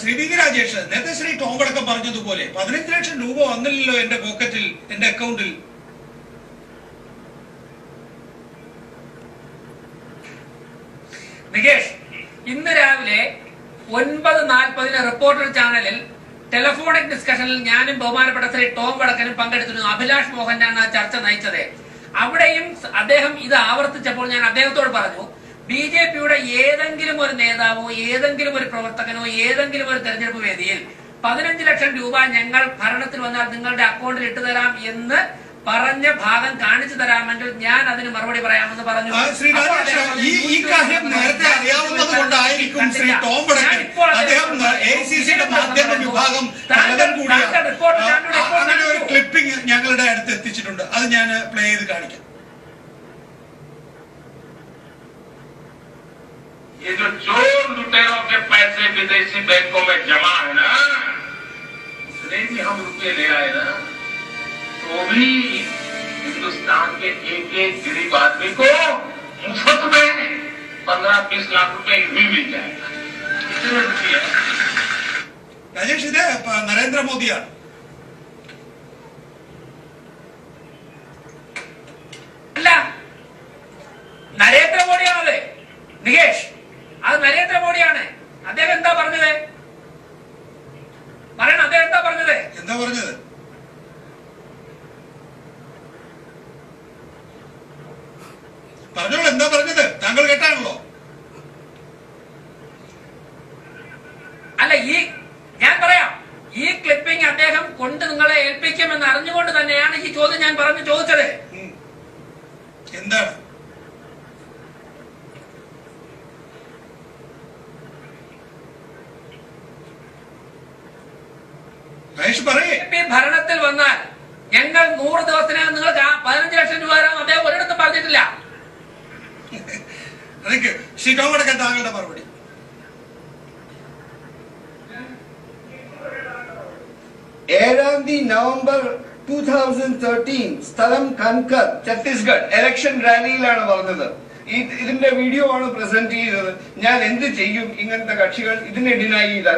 Shri V K Rajesh, നേരത്തെ Shri Tom വടക്കം പറഞ്ഞതുപോലെ 15 ലക്ഷം രൂപ വന്നില്ലല്ലോ എന്റെ പോക്കറ്റിൽ, എന്റെ അക്കൗണ്ടിൽ. നികേഷ്, ഇന്ന് രാവിലെ 9:40 റിപ്പോർട്ടർ ചാനലിൽ ടെലിഫോണിക് ഡിസ്കഷനിൽ ഞാനും ബഹുമാനപ്പെട്ട ശ്രീ ടോം വടക്കനും പങ്കെടുത്തിരുന്നു. അഭിലാഷ് മോഹനാണ് ആ ചർച്ച നയിച്ചത്. അവിടെയും അദ്ദേഹം ഇത് ആവർത്തിച്ചപ്പോൾ ഞാൻ അദ്ദേഹത്തോട് പറഞ്ഞു, ബിജെപിയുടെ ഏതെങ്കിലും ഒരു നേതാവോ ഏതെങ്കിലും ഒരു പ്രവർത്തകനോ ഏതെങ്കിലും ഒരു തെരഞ്ഞെടുപ്പ് വേദിയിൽ 15 ലക്ഷം രൂപ ഞങ്ങൾ ഭരണത്തിൽ വന്നാൽ നിങ്ങളുടെ അക്കൗണ്ടിൽ ഇട്ടുതരാം എന്ന് പറഞ്ഞ ഭാഗം കാണിച്ചു തരാമെങ്കിൽ ഞാൻ അതിന് മറുപടി പറയാമെന്ന് പറഞ്ഞു. ശ്രീ രാജേഷ്, ഈ കാര്യം നേരത്തെ അറിയാവുന്നത് കൊണ്ടായിരിക്കും ശ്രീ ടോം വടക്കൻ, അദ്ദേഹം എഐസിസിയുടെ മാധ്യമ വിഭാഗം തലവൻ കൂടിയാണ്, അങ്ങനെ ഒരു ക്ലിപ്പിംഗ് ഞങ്ങളുടെ അടുത്ത് എത്തിച്ചിട്ടുണ്ട്. അത് ഞാൻ പ്ലേ ചെയ്ത് കാണിക്കാം. ये जो चोर लुटेरों के पैसे विदेशी बैंकों में जमा है ना, उसने भी हम रुपये ले आए ना, तो भी हिंदुस्तान के एक गरीब आदमी को मुफ्त में 15-20 लाख रुपए भी मिल जाएगा. कितने रुपये? രാജേഷ്, ഇത് നരേന്ദ്രമോദിയാണ്. അല്ല, നരേന്ദ്രമോദിയാണത്. നികേഷ്, അത് നരേന്ദ്രമോദിയാണ്. അദ്ദേഹം എന്താ പറഞ്ഞത്? പറയണം, അദ്ദേഹം എന്താ പറഞ്ഞത്? എന്താ പറഞ്ഞത്? പറഞ്ഞോളൂ, എന്താ പറഞ്ഞത്? താങ്കൾ കേട്ടാണല്ലോ. അല്ല, ഞാൻ പറയാം, ഈ ക്ലിപ്പിംഗ് അദ്ദേഹം കൊണ്ട് നിങ്ങളെ ഏൽപ്പിക്കുമെന്ന് അറിഞ്ഞുകൊണ്ട് തന്നെയാണ് ഈ ചോദ്യം ഞാൻ ചോദിച്ചത്. എന്താണ്? ഭരണത്തിൽ വന്നാൽ ഞങ്ങൾ 100 ദിവസത്തിനകം നിങ്ങൾക്ക് 15 ലക്ഷം രൂപ തരാം അദ്ദേഹം ഒരിടത്തും പറഞ്ഞിട്ടില്ല. ശ്രീ ടോം വടക്കൻ, താങ്കളുടെ മറുപടി. November 2013 സ്ഥലം കൻകർ, ഛത്തീസ്ഗഡ് ഇലക്ഷൻ റാലിയിലാണ് പറഞ്ഞത്. ഇതിന്റെ വീഡിയോ ആണ് പ്രസന്റ് ചെയ്തത്. ഞാൻ എന്ത് ചെയ്യും ഇങ്ങനത്തെ കക്ഷികൾ ഇതിനെ ഡിനൈ ചെയ്താൽ?